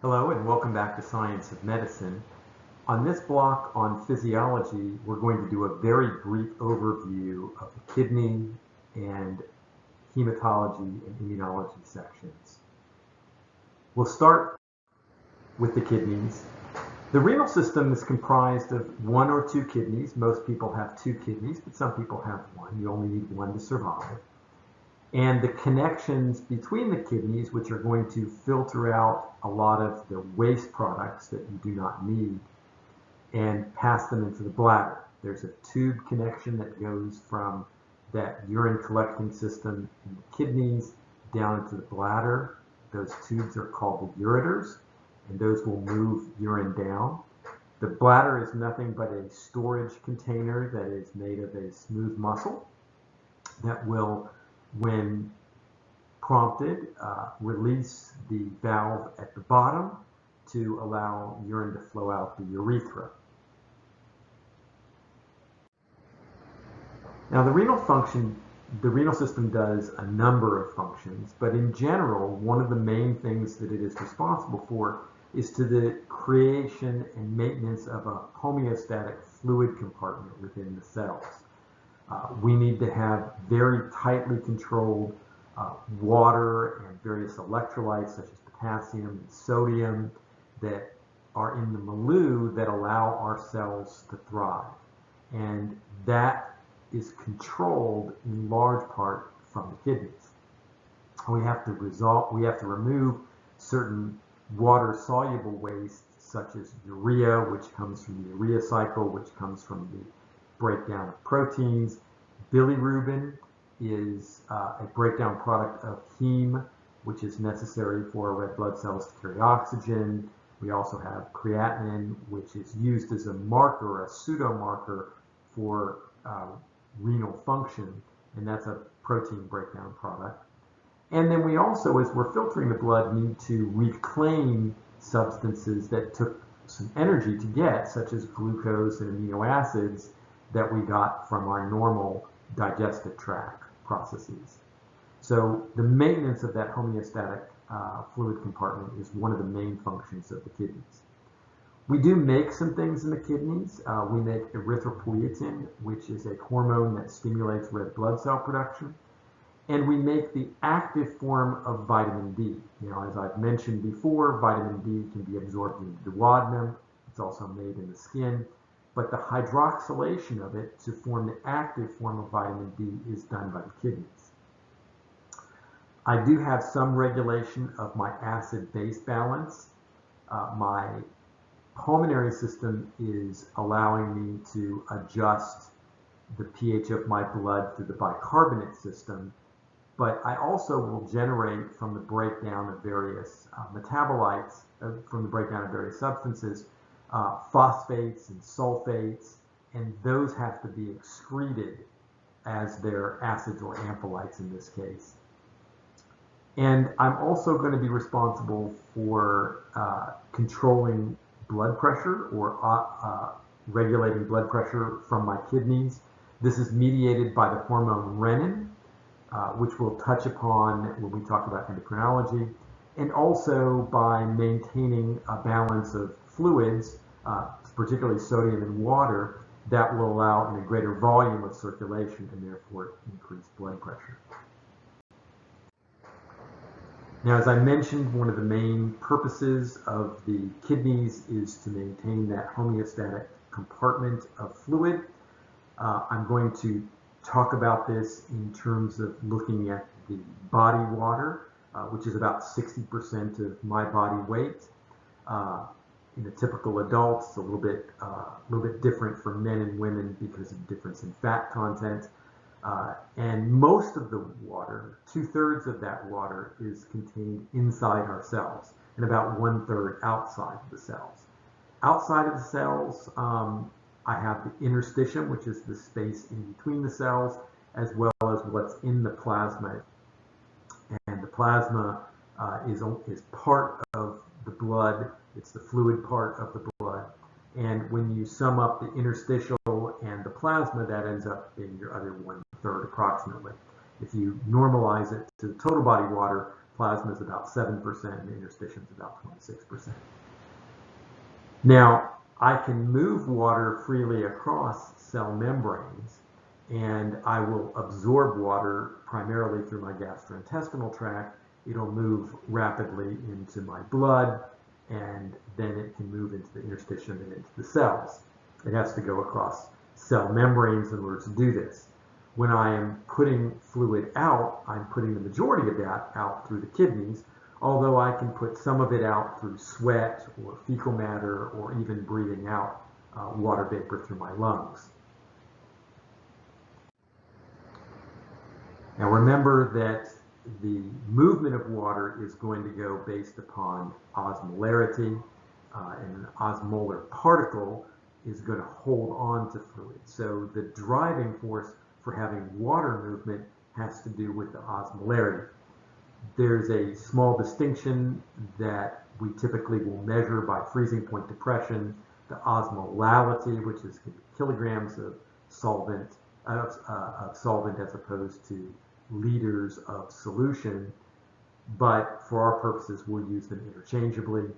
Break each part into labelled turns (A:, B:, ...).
A: Hello and welcome back to Science of Medicine. On this block on physiology, we're going to do a very brief overview of the kidney and hematology and immunology sections. We'll start with the kidneys. The renal system is comprised of one or two kidneys. Most people have two kidneys, but some people have one. You only need one to survive. And the connections between the kidneys, which are going to filter out a lot of the waste products that you do not need and pass them into the bladder. There's a tube connection that goes from that urine collecting system in the kidneys down into the bladder. Those tubes are called the ureters, and those will move urine down. The bladder is nothing but a storage container that is made of a smooth muscle that will, when prompted, release the valve at the bottom to allow urine to flow out the urethra. Now the renal system does a number of functions, but in general, one of the main things that it is responsible for is to the creation and maintenance of a homeostatic fluid compartment within the cells. We need to have very tightly controlled water and various electrolytes such as potassium and sodium that are in the milieu that allow our cells to thrive. And that is controlled in large part from the kidneys. We have to remove certain water-soluble waste such as urea, which comes from the urea cycle, which comes from the breakdown of proteins. Bilirubin is a breakdown product of heme, which is necessary for red blood cells to carry oxygen. We also have creatinine, which is used as a marker, a pseudo-marker for renal function, and that's a protein breakdown product. And then we also, as we're filtering the blood, need to reclaim substances that took some energy to get, such as glucose and amino acids that we got from our normal digestive tract processes. So the maintenance of that homeostatic fluid compartment is one of the main functions of the kidneys. We do make some things in the kidneys. We make erythropoietin, which is a hormone that stimulates red blood cell production. And we make the active form of vitamin D. You know, as I've mentioned before, vitamin D can be absorbed in the duodenum. It's also made in the skin. But the hydroxylation of it to form the active form of vitamin D is done by the kidneys. I do have some regulation of my acid-base balance. My pulmonary system is allowing me to adjust the pH of my blood through the bicarbonate system, but I also will generate from the breakdown of various metabolites, from the breakdown of various substances, phosphates and sulfates, and those have to be excreted as their acids or amphiolites in this case. And I'm also going to be responsible for controlling blood pressure or regulating blood pressure from my kidneys. This is mediated by the hormone renin, which we'll touch upon when we talk about endocrinology, and also by maintaining a balance of fluids, particularly sodium and water, that will allow in a greater volume of circulation and therefore increase blood pressure. Now, as I mentioned, one of the main purposes of the kidneys is to maintain that homeostatic compartment of fluid. I'm going to talk about this in terms of looking at the body water, which is about 60% of my body weight. In a typical adult, it's a little bit different for men and women because of the difference in fat content. And most of the water, 2/3 of that water, is contained inside our cells, and about 1/3 outside of the cells. Outside of the cells, I have the interstitium, which is the space in between the cells, as well as what's in the plasma. And the plasma is part of the blood. It's the fluid part of the blood. And when you sum up the interstitial and the plasma, that ends up being your other 1/3 approximately. If you normalize it to the total body water, plasma is about 7%, and the interstitium is about 26%. Now, I can move water freely across cell membranes, and I will absorb water primarily through my gastrointestinal tract. It'll move rapidly into my blood, and then it can move into the interstitium and into the cells. It has to go across cell membranes in order to do this. When I am putting fluid out, I'm putting the majority of that out through the kidneys, although I can put some of it out through sweat or fecal matter or even breathing out water vapor through my lungs. Now remember that the movement of water is going to go based upon osmolarity, and an osmolar particle is going to hold on to fluid. So the driving force for having water movement has to do with the osmolarity. There's a small distinction that we typically will measure by freezing point depression, the osmolality, which is kilograms of solvent as opposed to liters of solution, but for our purposes we'll use them interchangeably.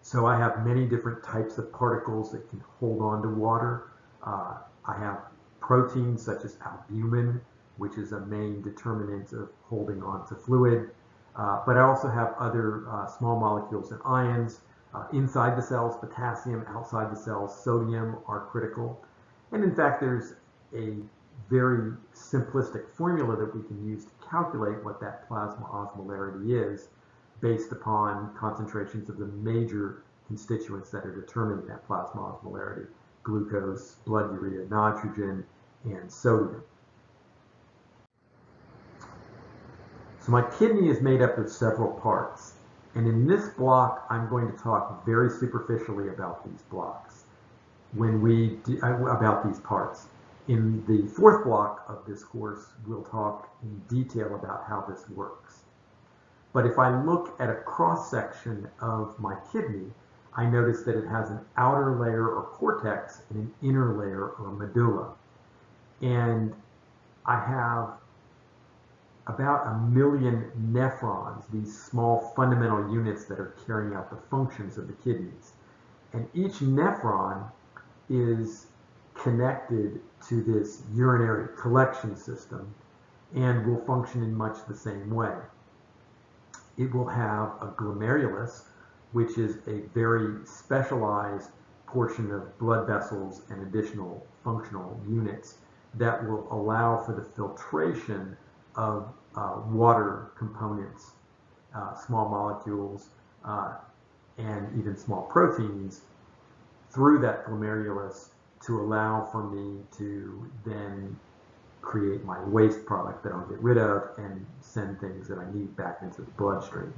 A: So I have many different types of particles that can hold on to water. I have proteins such as albumin, which is a main determinant of holding on to fluid, but I also have other small molecules and ions. Inside the cells, potassium; outside the cells, sodium are critical. And in fact, there's a very simplistic formula that we can use to calculate what that plasma osmolarity is based upon concentrations of the major constituents that are determining that plasma osmolarity: glucose, blood urea, nitrogen, and sodium. So my kidney is made up of several parts, and in this block I'm going to talk very superficially about these blocks about these parts. In the fourth block of this course, we'll talk in detail about how this works. But if I look at a cross-section of my kidney, I notice that it has an outer layer or cortex and an inner layer or medulla. And I have about 1 million nephrons, these small fundamental units that are carrying out the functions of the kidneys. And each nephron is connected to this urinary collection system and will function in much the same way. It will have a glomerulus, which is a very specialized portion of blood vessels and additional functional units that will allow for the filtration of water components, small molecules, and even small proteins through that glomerulus to allow for me to then create my waste product that I'll get rid of and send things that I need back into the bloodstream.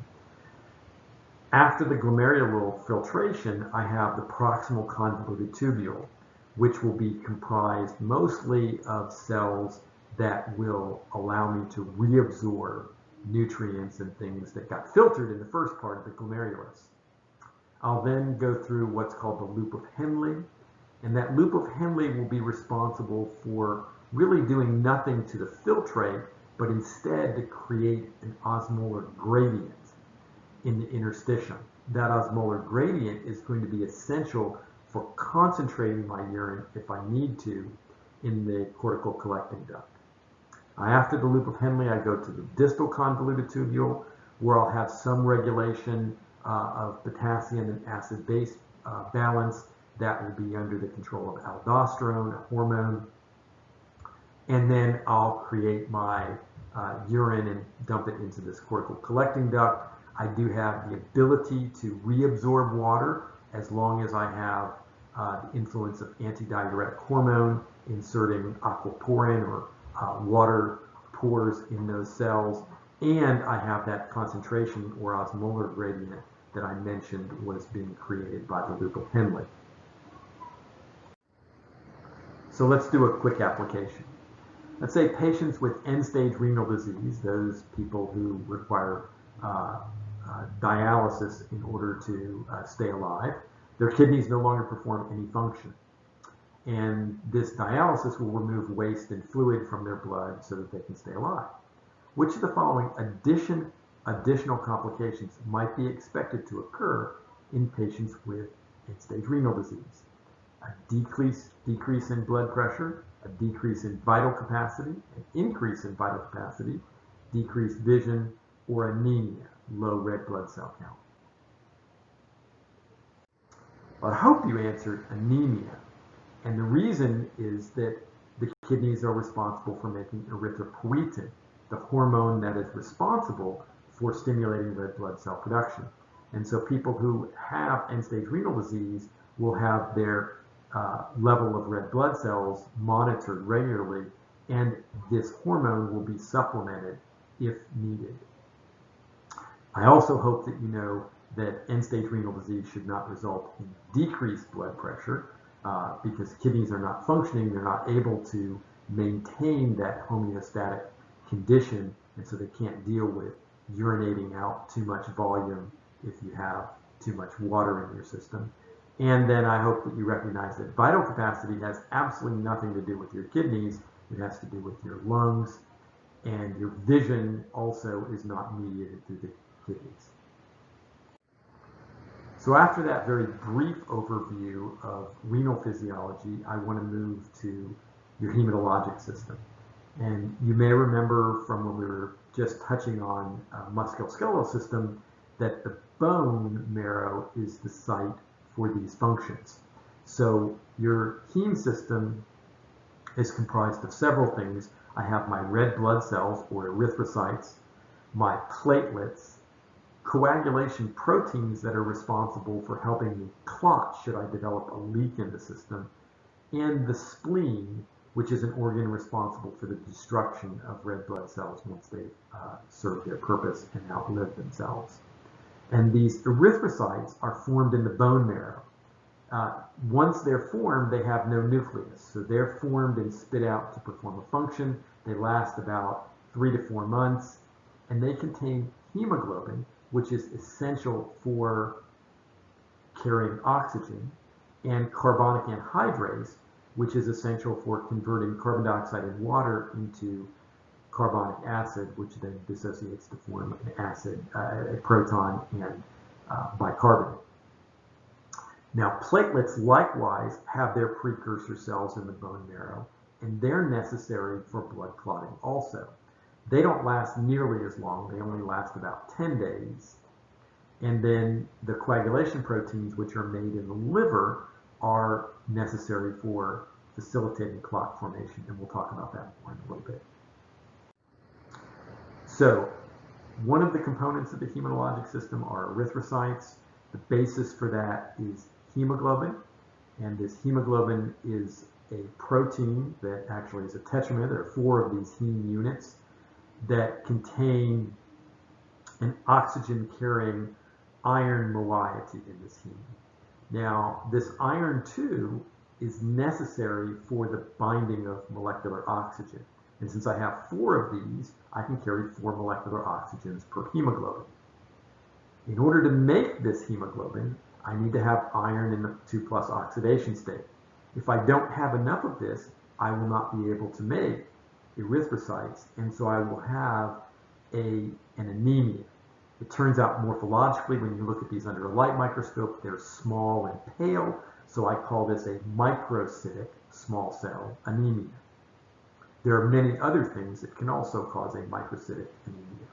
A: After the glomerular filtration, I have the proximal convoluted tubule, which will be comprised mostly of cells that will allow me to reabsorb nutrients and things that got filtered in the first part of the glomerulus. I'll then go through what's called the loop of Henle, and that loop of Henle will be responsible for really doing nothing to the filtrate, but instead to create an osmolar gradient in the interstitium. That osmolar gradient is going to be essential for concentrating my urine, if I need to, in the cortical collecting duct. After the loop of Henle, I go to the distal convoluted tubule, where I'll have some regulation of potassium and acid-base balance. That will be under the control of aldosterone, a hormone. And then I'll create my urine and dump it into this cortical collecting duct. I do have the ability to reabsorb water as long as I have the influence of antidiuretic hormone inserting aquaporin or water pores in those cells, and I have that concentration or osmolar gradient that I mentioned was being created by the loop of Henle. So let's do a quick application. Let's say patients with end-stage renal disease, those people who require dialysis in order to stay alive, their kidneys no longer perform any function. And this dialysis will remove waste and fluid from their blood so that they can stay alive. Which of the following addition additional complications might be expected to occur in patients with end-stage renal disease. A decrease in blood pressure, a decrease in vital capacity, an increase in vital capacity, decreased vision, or anemia, low red blood cell count. Well, I hope you answered anemia. And the reason is that the kidneys are responsible for making erythropoietin, the hormone that is responsible for stimulating red blood cell production. And so people who have end-stage renal disease will have their level of red blood cells monitored regularly, and this hormone will be supplemented if needed. I also hope that you know that end-stage renal disease should not result in decreased blood pressure because kidneys are not functioning, they're not able to maintain that homeostatic condition, and so they can't deal with urinating out too much volume if you have too much water in your system. And then I hope that you recognize that vital capacity has absolutely nothing to do with your kidneys. It has to do with your lungs, and your vision also is not mediated through the kidneys. So after that very brief overview of renal physiology, I want to move to your hematologic system. And you may remember from when we were just touching on musculoskeletal system that the bone marrow is the site for these functions. So your heme system is comprised of several things. I have my red blood cells, or erythrocytes, my platelets, coagulation proteins that are responsible for helping me clot should I develop a leak in the system, and the spleen, which is an organ responsible for the destruction of red blood cells once they've served their purpose and outlived themselves. And these erythrocytes are formed in the bone marrow. Once they're formed, they have no nucleus. So they're formed and spit out to perform a function. They last about 3 to 4 months, and they contain hemoglobin, which is essential for carrying oxygen, and carbonic anhydrase, which is essential for converting carbon dioxide and water into carbonic acid, which then dissociates to form an acid, a proton, and bicarbonate. Now, platelets likewise have their precursor cells in the bone marrow, and they're necessary for blood clotting also. They don't last nearly as long. They only last about 10 days. And then the coagulation proteins, which are made in the liver, are necessary for facilitating clot formation, and we'll talk about that more in a little bit. So, one of the components of the hematologic system are erythrocytes. The basis for that is hemoglobin, and this hemoglobin is a protein that actually is a tetramer. There are 4 of these heme units that contain an oxygen-carrying iron moiety in this heme. Now, this iron, too, is necessary for the binding of molecular oxygen. And since I have 4 of these, I can carry 4 molecular oxygens per hemoglobin. In order to make this hemoglobin, I need to have iron in the 2+ oxidation state. If I don't have enough of this, I will not be able to make erythrocytes, and so I will have an anemia. It turns out morphologically, when you look at these under a light microscope, they're small and pale, so I call this a microcytic small cell anemia. There are many other things that can also cause a microcytic anemia.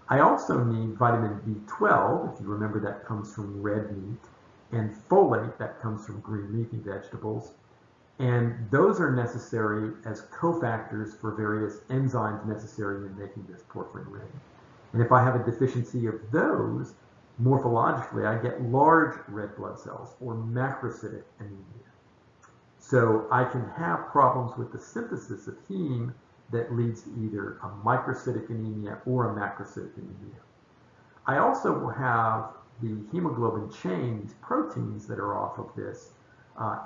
A: I also need vitamin B12, if you remember that comes from red meat, and folate that comes from green leafy vegetables. And those are necessary as cofactors for various enzymes necessary in making this porphyrin ring. And if I have a deficiency of those, morphologically, I get large red blood cells, or macrocytic anemia. So I can have problems with the synthesis of heme that leads to either a microcytic anemia or a macrocytic anemia. I also will have the hemoglobin chain, these proteins that are off of this,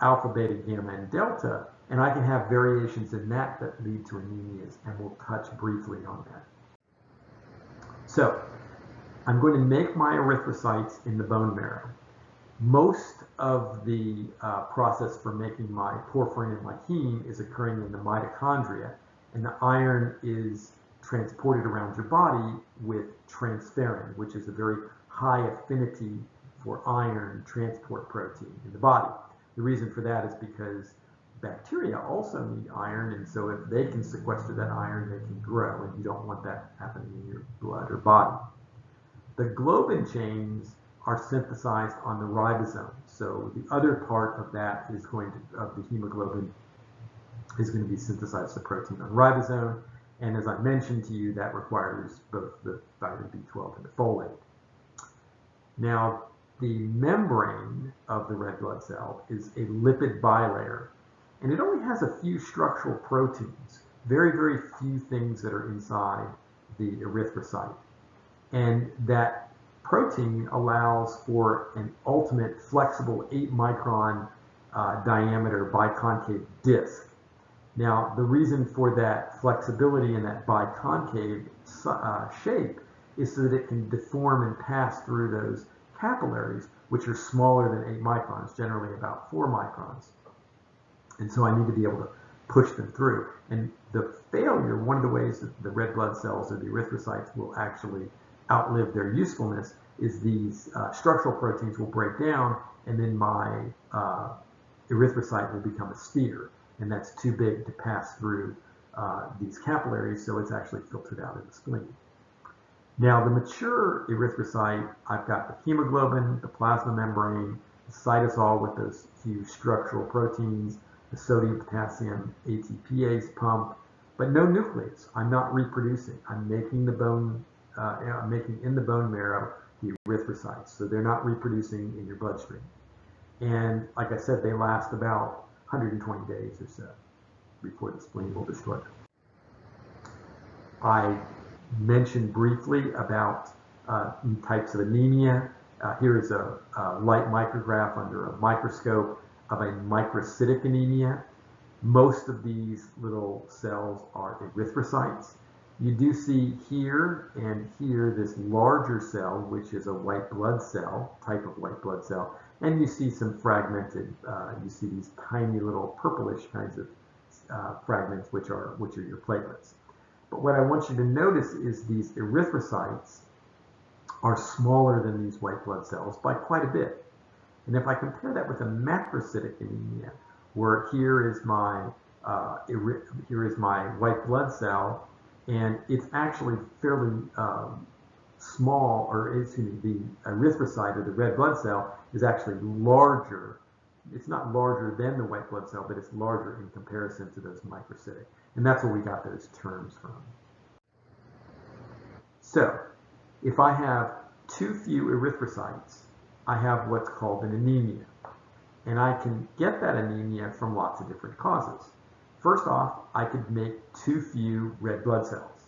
A: alpha, beta, gamma, and delta, and I can have variations in that that lead to anemias, and we'll touch briefly on that. So, I'm going to make my erythrocytes in the bone marrow. Most of the process for making my porphyrin and my heme is occurring in the mitochondria, and the iron is transported around your body with transferrin, which is a very high affinity for iron transport protein in the body. The reason for that is because bacteria also need iron, and so if they can sequester that iron, they can grow, and you don't want that happening in your blood or body. The globin chains are synthesized on the ribosome, so the other part of that is of the hemoglobin is going to be synthesized to protein on ribosome, and as I mentioned to you, that requires both the vitamin B12 and the folate. Now, the membrane of the red blood cell is a lipid bilayer, and it only has a few structural proteins, very, very few things that are inside the erythrocyte. And that protein allows for an ultimate flexible 8-micron diameter biconcave disc. Now, the reason for that flexibility and that biconcave shape is so that it can deform and pass through those capillaries, which are smaller than 8 microns, generally about 4 microns. And so I need to be able to push them through. And the failure, one of the ways that the red blood cells or the erythrocytes will actually outlive their usefulness is these structural proteins will break down, and then my erythrocyte will become a sphere, and that's too big to pass through these capillaries, so it's actually filtered out in the spleen. Now, the mature erythrocyte, I've got the hemoglobin, the plasma membrane, the cytosol with those few structural proteins, the sodium, potassium, ATPase pump, but no nucleus. I'm not reproducing. I'm making the bone, I'm making in the bone marrow the erythrocytes, so they're not reproducing in your bloodstream. And like I said, they last about 120 days or so before the spleen will destroy them. I mentioned briefly about types of anemia. Here is a light micrograph under a microscope of a microcytic anemia. Most of these little cells are erythrocytes. You do see here and here this larger cell, which is a white blood cell, type of white blood cell, and you see some fragmented, you see these tiny little purplish kinds of fragments, which are your platelets. But what I want you to notice is these erythrocytes are smaller than these white blood cells by quite a bit. And if I compare that with a macrocytic anemia, where here is my white blood cell, and it's actually fairly small, or excuse me, the erythrocyte or the red blood cell is actually larger. It's not larger than the white blood cell, but it's larger in comparison to those microcytic. And that's where we got those terms from. So, if I have too few erythrocytes, I have what's called an anemia. And I can get that anemia from lots of different causes. First off, I could make too few red blood cells.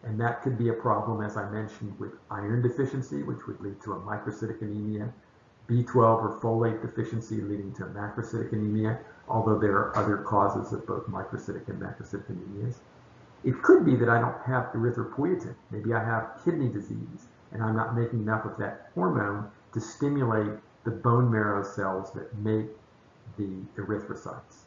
A: And that could be a problem, as I mentioned, with iron deficiency, which would lead to a microcytic anemia, B12 or folate deficiency leading to macrocytic anemia, although there are other causes of both microcytic and macrocytic anemias. It could be that I don't have erythropoietin. Maybe I have kidney disease, and I'm not making enough of that hormone to stimulate the bone marrow cells that make the erythrocytes.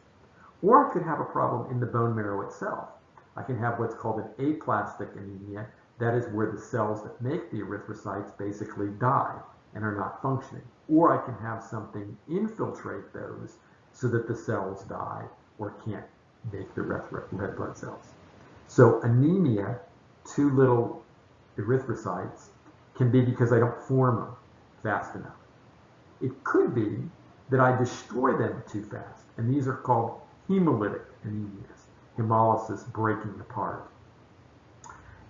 A: Or I could have a problem in the bone marrow itself. I can have what's called an aplastic anemia. That is where the cells that make the erythrocytes basically die and are not functioning. Or I can have something infiltrate those so that the cells die or can't make the red blood cells. So anemia, too little erythrocytes, can be because I don't form them fast enough. It could be that I destroy them too fast, and these are called hemolytic anemias, hemolysis, breaking apart.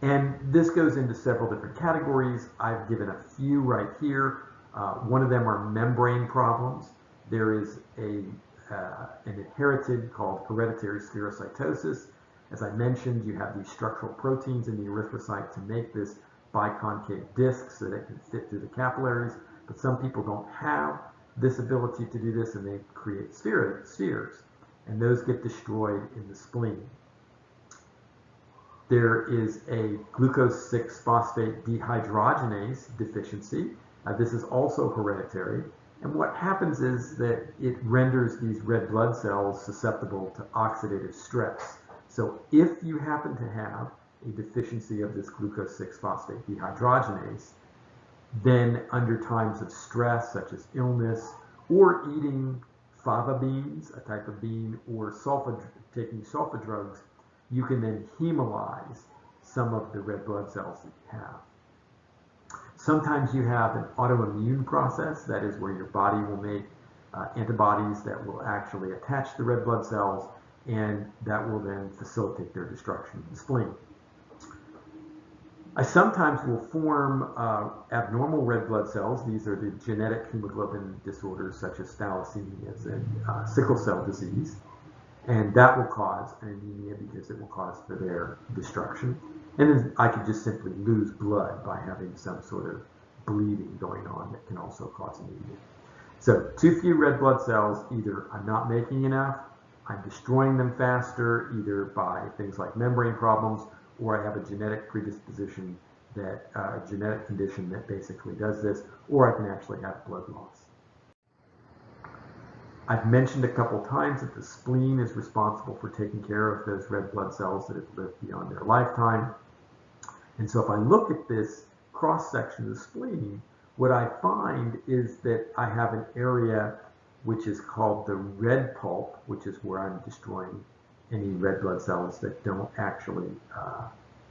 A: And this goes into several different categories. I've given a few right here. One of them are membrane problems. There is an inherited called hereditary spherocytosis. As I mentioned, you have these structural proteins in the erythrocyte to make this biconcave disc so that it can fit through the capillaries, but some people don't have this ability to do this, and they create spheres, and those get destroyed in the spleen. There is a glucose 6-phosphate dehydrogenase deficiency. This is also hereditary, and what happens is that it renders these red blood cells susceptible to oxidative stress. So if you happen to have a deficiency of this glucose 6-phosphate dehydrogenase, then under times of stress, such as illness, or eating fava beans, a type of bean, or taking sulfa drugs, you can then hemolyze some of the red blood cells that you have. Sometimes you have an autoimmune process, that is where your body will make antibodies that will actually attach to the red blood cells, and that will then facilitate their destruction in the spleen. I sometimes will form abnormal red blood cells. These are the genetic hemoglobin disorders such as thalassemias and sickle cell disease. And that will cause an anemia because it will cause for their destruction. And then I could just simply lose blood by having some sort of bleeding going on that can also cause anemia. So too few red blood cells, either I'm not making enough, I'm destroying them faster, either by things like membrane problems, or I have a genetic predisposition, that a genetic condition that basically does this, or I can actually have blood loss. I've mentioned a couple times that the spleen is responsible for taking care of those red blood cells that have lived beyond their lifetime. And so if I look at this cross-section of the spleen, what I find is that I have an area which is called the red pulp, which is where I'm destroying any red blood cells that don't actually,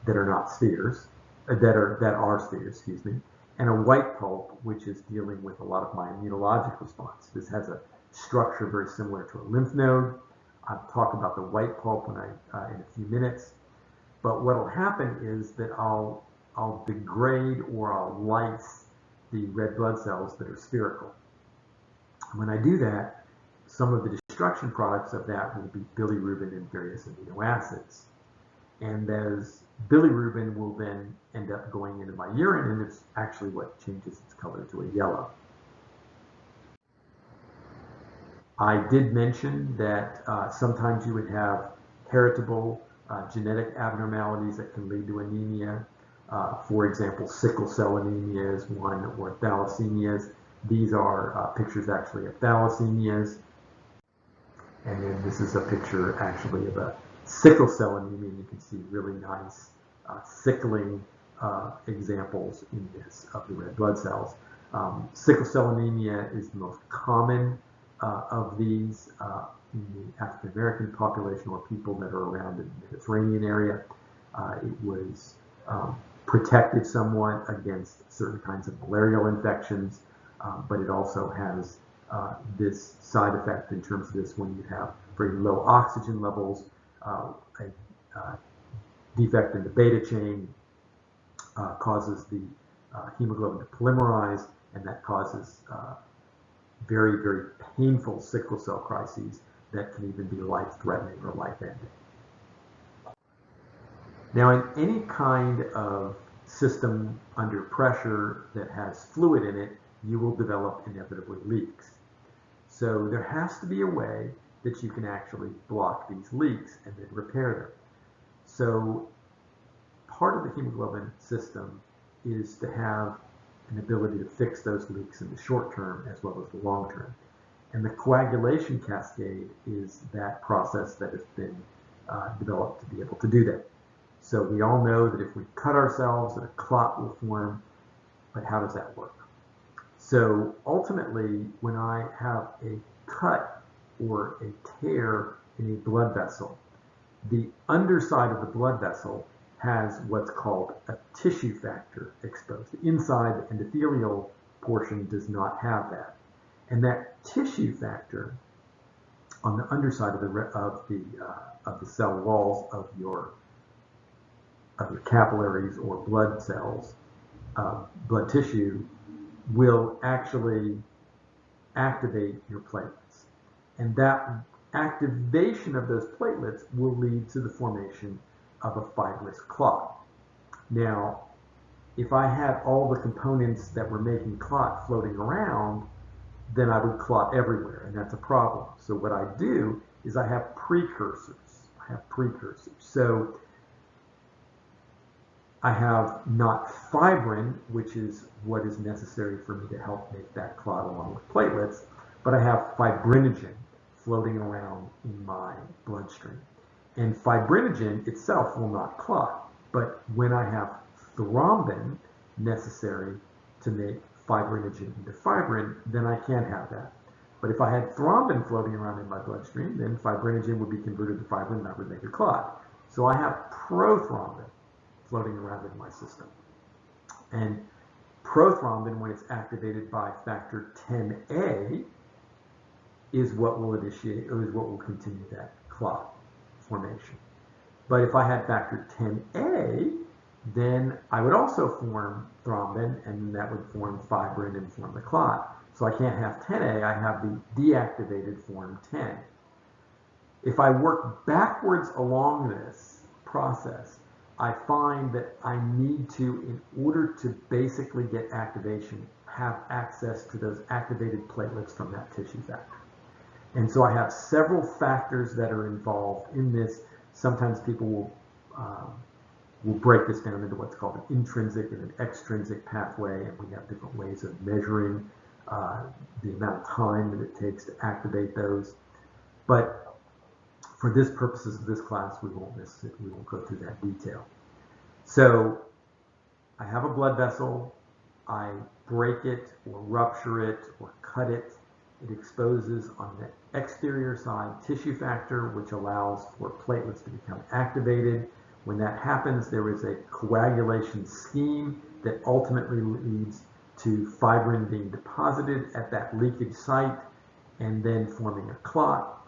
A: that are not spheres, that are spheres, excuse me, and a white pulp, which is dealing with a lot of my immunologic response. This has a structure very similar to a lymph node. I'll talk about the white pulp when in a few minutes. But what will happen is that I'll degrade or I'll lyse the red blood cells that are spherical. When I do that, some of the destruction products of that will be bilirubin and various amino acids. And those bilirubin will then end up going into my urine, and it's actually what changes its color to a yellow. I did mention that sometimes you would have heritable genetic abnormalities that can lead to anemia. For example, sickle cell anemia is one, or thalassemias. These are pictures actually of thalassemias. And then this is a picture actually of a sickle cell anemia. You can see really nice sickling examples in this of the red blood cells. Sickle cell anemia is the most common of these in the African American population, or people that are around in the Mediterranean area. It was protected somewhat against certain kinds of malarial infections, but it also has this side effect in terms of this: when you have very low oxygen levels, a defect in the beta chain causes the hemoglobin to polymerize, and that causes very, very painful sickle cell crises that can even be life-threatening or life-ending. Now, in any kind of system under pressure that has fluid in it, you will develop inevitably leaks. So there has to be a way that you can actually block these leaks and then repair them. So part of the hemoglobin system is to have an ability to fix those leaks in the short term as well as the long term. And the coagulation cascade is that process that has been developed to be able to do that. So we all know that if we cut ourselves, that a clot will form, but how does that work? So ultimately, when I have a cut or a tear in a blood vessel, the underside of the blood vessel has what's called a tissue factor exposed. The inside, the endothelial portion, does not have that. And that tissue factor on the underside of the cell walls of your capillaries or blood cells, blood tissue, will actually activate your platelets. And that activation of those platelets will lead to the formation of a fibrous clot. Now, if I had all the components that were making clot floating around, then I would clot everywhere, and that's a problem. So what I do is I have precursors. So I have not fibrin, which is what is necessary for me to help make that clot along with platelets, but I have fibrinogen floating around in my bloodstream. And fibrinogen itself will not clot, But when I have thrombin necessary to make fibrinogen into fibrin, then I can't have that. But if I had thrombin floating around in my bloodstream, then fibrinogen would be converted to fibrin and that would make a clot. So I have prothrombin floating around in my system. And prothrombin, when it's activated by factor 10A, is what will initiate, or is what will continue that clot formation. But if I had factor 10A, then I would also form thrombin, and that would form fibrin and form the clot. So I can't have 10A, I have the deactivated form 10. If I work backwards along this process, I find that I need to, in order to basically get activation, have access to those activated platelets from that tissue factor. And so I have several factors that are involved in this. Sometimes people will break this down into what's called an intrinsic and an extrinsic pathway, and we have different ways of measuring the amount of time that it takes to activate those. But for this purposes of this class, we won't go through that detail. So I have a blood vessel, I break it or rupture it or cut it. It exposes on the exterior side tissue factor, which allows for platelets to become activated. When that happens, there is a coagulation scheme that ultimately leads to fibrin being deposited at that leakage site and then forming a clot.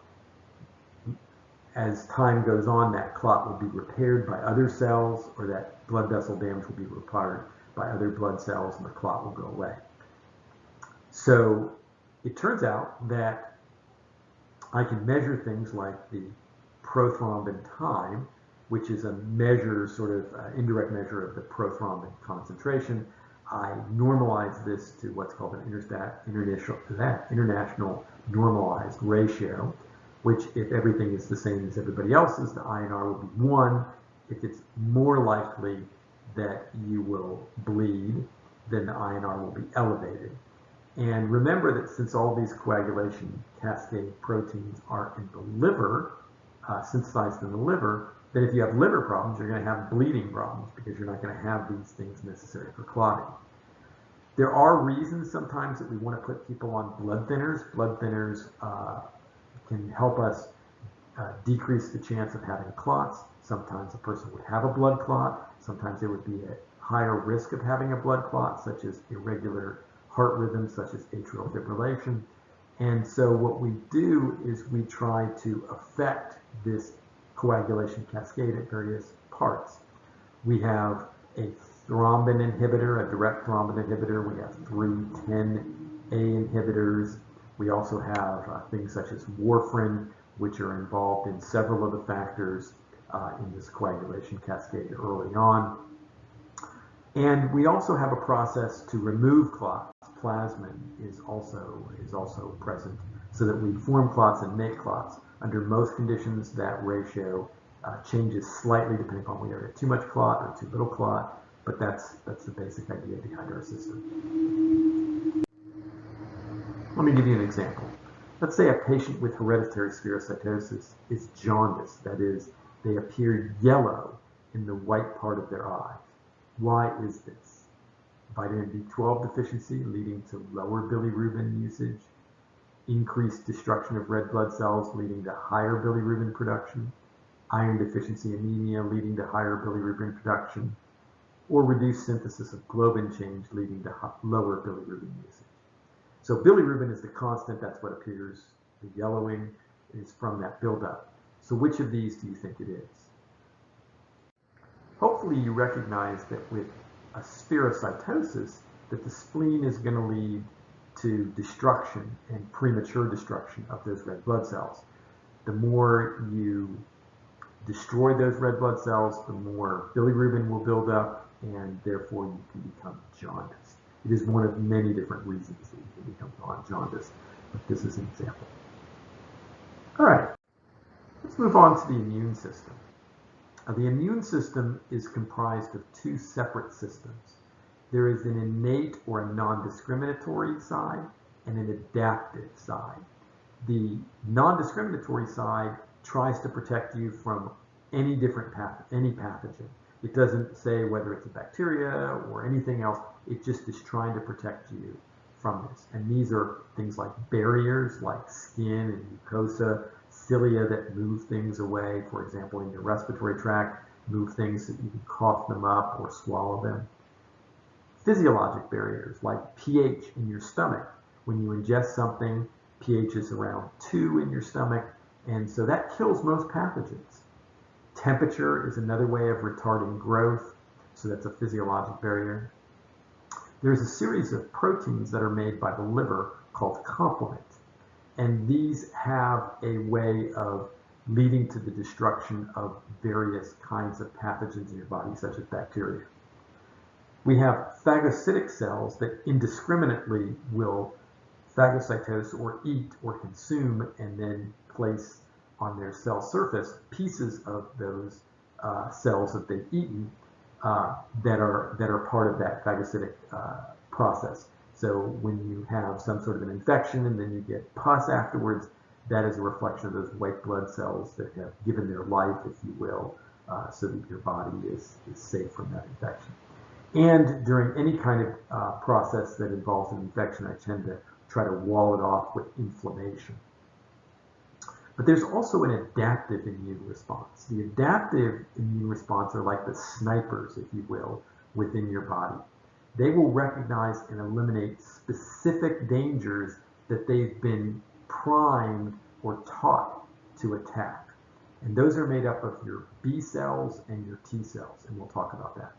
A: As time goes on, that clot will be repaired by other cells, or that blood vessel damage will be repaired by other blood cells, and the clot will go away. So it turns out that I can measure things like the prothrombin time, which is a measure, sort of indirect measure of the prothrombin concentration. I normalize this to what's called an international normalized ratio, which, if everything is the same as everybody else's, the INR will be 1. If it's more likely that you will bleed, then the INR will be elevated. And remember that since all these coagulation cascade proteins are in the liver, synthesized in the liver, that if you have liver problems, you're going to have bleeding problems because you're not going to have these things necessary for clotting. There are reasons sometimes that we want to put people on blood thinners. Blood thinners can help us decrease the chance of having clots. Sometimes a person would have a blood clot. Sometimes there would be a higher risk of having a blood clot, such as irregular heart rhythms, such as atrial fibrillation. And so what we do is we try to affect this coagulation cascade at various parts. We have a thrombin inhibitor, a direct thrombin inhibitor. We have 310A inhibitors. We also have things such as warfarin, which are involved in several of the factors in this coagulation cascade early on. And we also have a process to remove clots. Plasmin is also present so that we form clots and make clots. Under most conditions, that ratio changes slightly depending on whether you have too much clot or too little clot, but that's the basic idea behind our system. Let me give you an example. Let's say a patient with hereditary spherocytosis is jaundiced. That is, they appear yellow in the white part of their eye. Why is this? Vitamin B12 deficiency leading to lower bilirubin usage, increased destruction of red blood cells leading to higher bilirubin production, iron deficiency anemia leading to higher bilirubin production, or reduced synthesis of globin change leading to lower bilirubin usage. So bilirubin is the constant, that's what appears. The yellowing is from that buildup. So which of these do you think it is? Hopefully you recognize that with a spherocytosis, that the spleen is going to lead to destruction and premature destruction of those red blood cells. The more you destroy those red blood cells, the more bilirubin will build up, and therefore you can become jaundiced. It is one of many different reasons that you can become jaundiced, but this is an example. All right, let's move on to the immune system. The immune system is comprised of two separate systems. There is an innate or a non-discriminatory side and an adaptive side. The non-discriminatory side tries to protect you from any pathogen. It doesn't say whether it's a bacteria or anything else. It just is trying to protect you from this. And these are things like barriers, like skin and mucosa, cilia that move things away, for example, in your respiratory tract, move things so that you can cough them up or swallow them. Physiologic barriers, like pH in your stomach. When you ingest something, pH is around 2 in your stomach, and so that kills most pathogens. Temperature is another way of retarding growth, so that's a physiologic barrier. There's a series of proteins that are made by the liver called complement, and these have a way of leading to the destruction of various kinds of pathogens in your body, such as bacteria. We have phagocytic cells that indiscriminately will phagocytose or eat or consume and then place on their cell surface pieces of those cells that they've eaten that are part of that phagocytic process. So when you have some sort of an infection and then you get pus afterwards, that is a reflection of those white blood cells that have given their life, if you will, so that your body is safe from that infection. And during any kind of process that involves an infection, I tend to try to wall it off with inflammation. But there's also an adaptive immune response. The adaptive immune response are like the snipers, if you will, within your body. They will recognize and eliminate specific dangers that they've been primed or taught to attack. And those are made up of your B cells and your T cells, and we'll talk about that.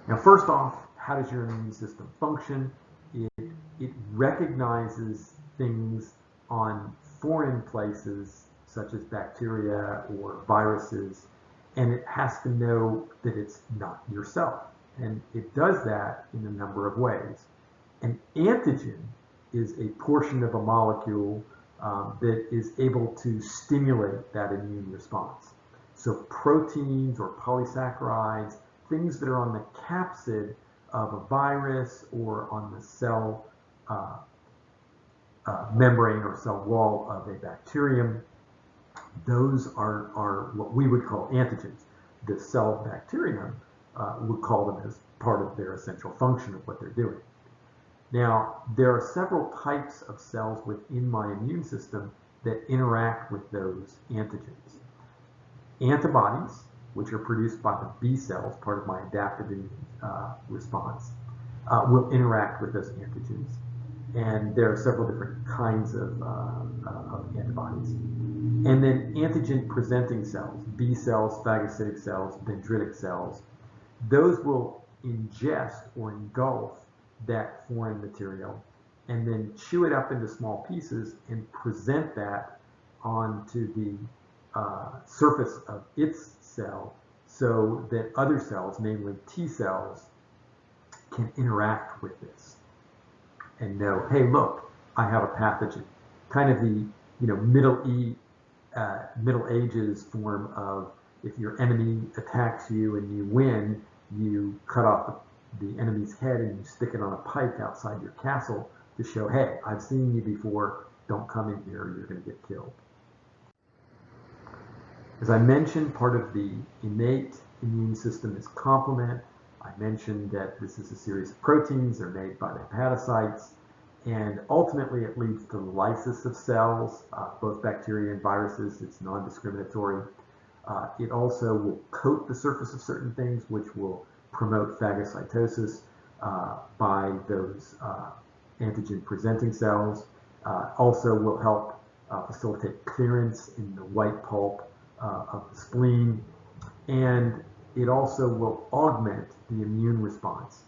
A: Now, first off, how does your immune system function? It recognizes things on foreign places, such as bacteria or viruses, and it has to know that it's not yourself. And it does that in a number of ways. An antigen is a portion of a molecule that is able to stimulate that immune response. So proteins or polysaccharides, things that are on the capsid of a virus or on the cell membrane or cell wall of a bacterium, those are what we would call antigens. The cell bacterium would call them as part of their essential function of what they're doing. Now, there are several types of cells within my immune system that interact with those antigens. Antibodies, which are produced by the B cells, part of my adaptive immune response, will interact with those antigens. And there are several different kinds of antibodies. And then antigen-presenting cells, B cells, phagocytic cells, dendritic cells, those will ingest or engulf that foreign material and then chew it up into small pieces and present that onto the surface of its cell so that other cells, namely T cells, can interact with this and know, hey, look, I have a pathogen. Kind of the Middle Ages form of if your enemy attacks you and you win, you cut off the enemy's head and you stick it on a pike outside your castle to show, hey, I've seen you before, don't come in here, you're going to get killed. As I mentioned, part of the innate immune system is complement. I mentioned that this is a series of proteins, they're made by the hepatocytes, and ultimately it leads to lysis of cells, both bacteria and viruses. It's non-discriminatory. It also will coat the surface of certain things, which will promote phagocytosis by those antigen-presenting cells. Also will help facilitate clearance in the white pulp of the spleen. And it also will augment the immune response.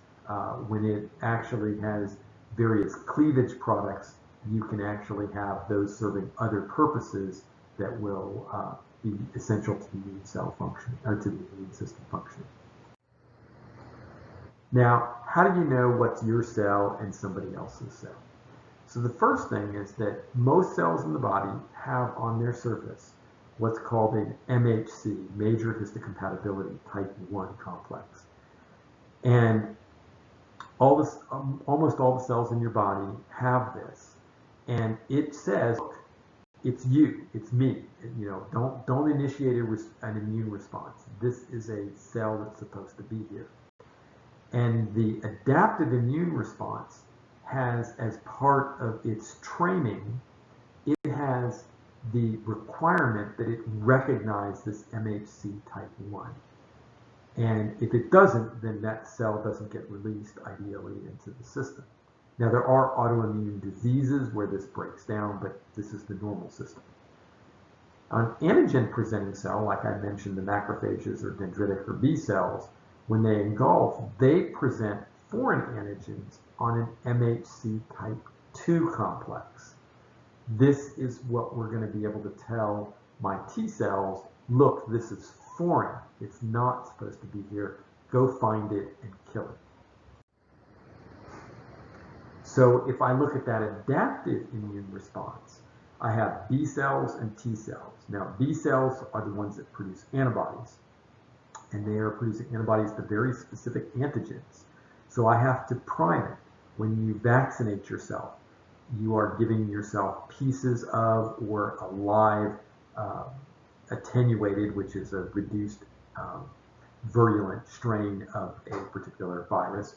A: When it actually has various cleavage products, you can actually have those serving other purposes that will be essential to the immune cell function, or to the immune system function. Now, how do you know what's your cell and somebody else's cell? So the first thing is that most cells in the body have on their surface what's called an MHC, major histocompatibility type 1 complex. And almost all the cells in your body have this. And it says, it's you, it's me. You know, don't initiate an immune response. This is a cell that's supposed to be here. And the adaptive immune response has, as part of its training, it has the requirement that it recognize this MHC type 1. And if it doesn't, then that cell doesn't get released ideally into the system. Now, there are autoimmune diseases where this breaks down, but this is the normal system. An antigen-presenting cell, like I mentioned, the macrophages or dendritic or B cells, when they engulf, they present foreign antigens on an MHC type 2 complex. This is what we're going to be able to tell my T cells, look, this is foreign. It's not supposed to be here. Go find it and kill it. So if I look at that adaptive immune response, I have B cells and T cells. Now, B cells are the ones that produce antibodies, and they are producing antibodies to very specific antigens. So I have to prime it. When you vaccinate yourself, you are giving yourself pieces of or a live attenuated, which is a reduced virulent strain of a particular virus.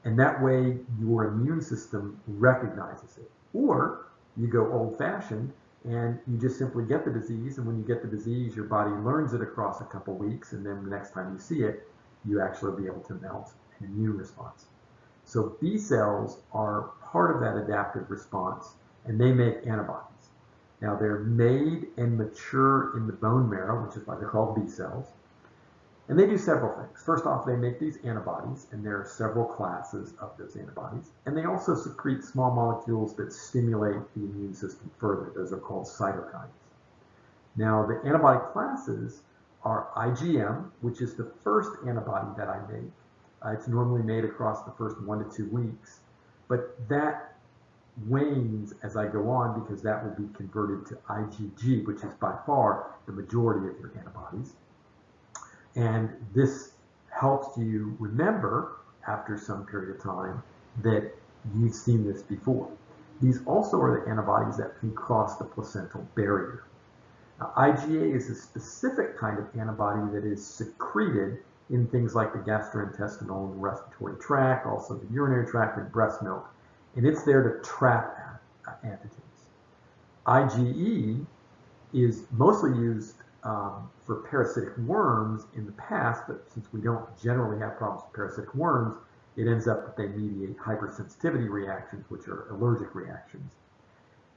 A: And that way your immune system recognizes it. Or you go old-fashioned and you just simply get the disease, and when you get the disease, your body learns it across a couple weeks, and then the next time you see it, you actually be able to mount an immune response. So B cells are part of that adaptive response, and they make antibodies. Now, they're made and mature in the bone marrow, which is why they're called B cells. And they do several things. First off, they make these antibodies, and there are several classes of those antibodies. And they also secrete small molecules that stimulate the immune system further. Those are called cytokines. Now, the antibody classes are IgM, which is the first antibody that I make. It's normally made across the first 1 to 2 weeks, but that wanes as I go on because that will be converted to IgG, which is by far the majority of your antibodies. And this helps you remember, after some period of time, that you've seen this before. These also are the antibodies that can cross the placental barrier. Now, IgA is a specific kind of antibody that is secreted in things like the gastrointestinal and respiratory tract, also the urinary tract and breast milk, and it's there to trap antigens. IgE is mostly used for parasitic worms in the past, but since we don't generally have problems with parasitic worms, it ends up that they mediate hypersensitivity reactions, which are allergic reactions.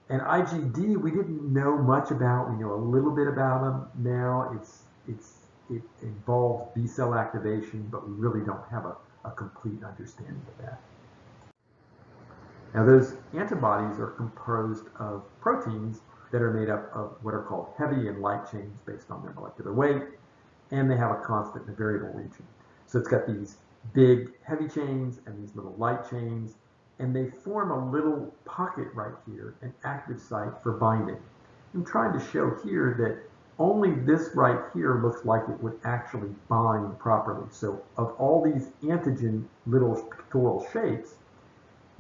A: And IgD, we didn't know much about. We know a little bit about them now. It involves B cell activation, but we really don't have a complete understanding of that. Now, those antibodies are composed of proteins that are made up of what are called heavy and light chains based on their molecular weight, and they have a constant and a variable region. So it's got these big heavy chains and these little light chains, and they form a little pocket right here, an active site for binding. I'm trying to show here that only this right here looks like it would actually bind properly. So of all these antigen little pictorial shapes,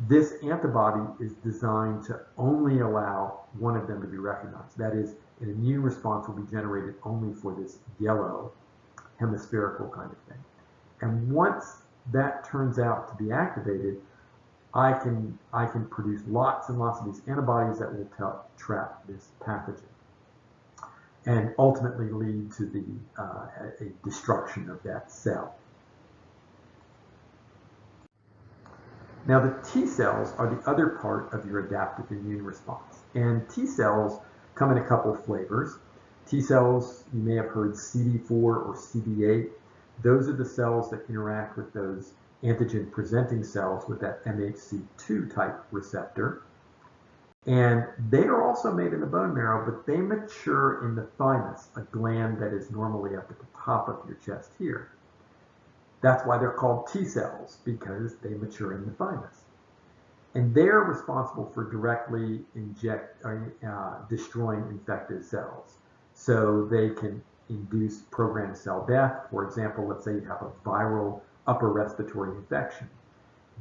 A: this antibody is designed to only allow one of them to be recognized. That is, an immune response will be generated only for this yellow hemispherical kind of thing. And once that turns out to be activated, I can produce lots and lots of these antibodies that will trap this pathogen and ultimately lead to the a destruction of that cell. Now, the T cells are the other part of your adaptive immune response. And T cells come in a couple flavors. T cells, you may have heard CD4 or CD8. Those are the cells that interact with those antigen-presenting cells with that MHC2 type receptor. And they are also made in the bone marrow, but they mature in the thymus, a gland that is normally up at the top of your chest here. That's why they're called T cells, because they mature in the thymus. And they're responsible for directly destroying infected cells. So they can induce programmed cell death. For example, let's say you have a viral upper respiratory infection.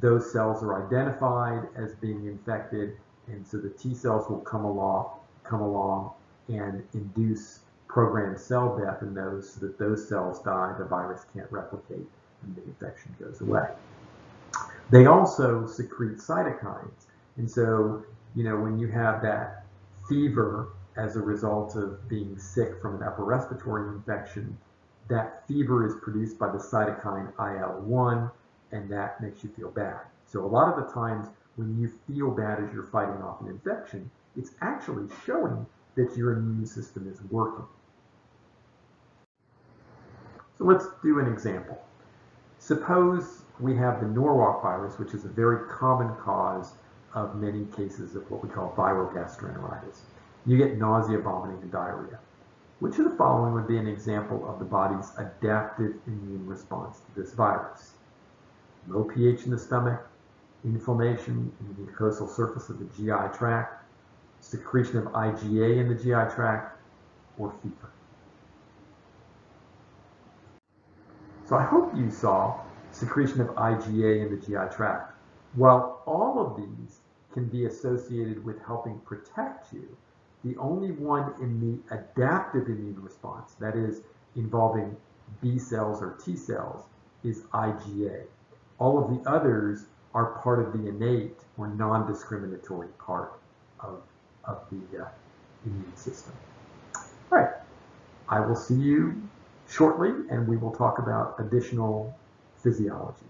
A: Those cells are identified as being infected, and so the T cells will come come along and induce programmed cell death in those so that those cells die, the virus can't replicate, and the infection goes away. They also secrete cytokines. And so, when you have that fever as a result of being sick from an upper respiratory infection, that fever is produced by the cytokine IL-1, and that makes you feel bad. So a lot of the times when you feel bad as you're fighting off an infection, it's actually showing that your immune system is working. So let's do an example. Suppose we have the Norwalk virus, which is a very common cause of many cases of what we call viral gastroenteritis. You get nausea, vomiting, and diarrhea. Which of the following would be an example of the body's adaptive immune response to this virus? Low pH in the stomach, inflammation in the mucosal surface of the GI tract, secretion of IgA in the GI tract, or fever. So I hope you saw secretion of IgA in the GI tract. While all of these can be associated with helping protect you, the only one in the adaptive immune response, that is, involving B cells or T cells, is IgA. All of the others are part of the innate or non-discriminatory part of the immune system. All right, I will see you shortly, and we will talk about additional physiology.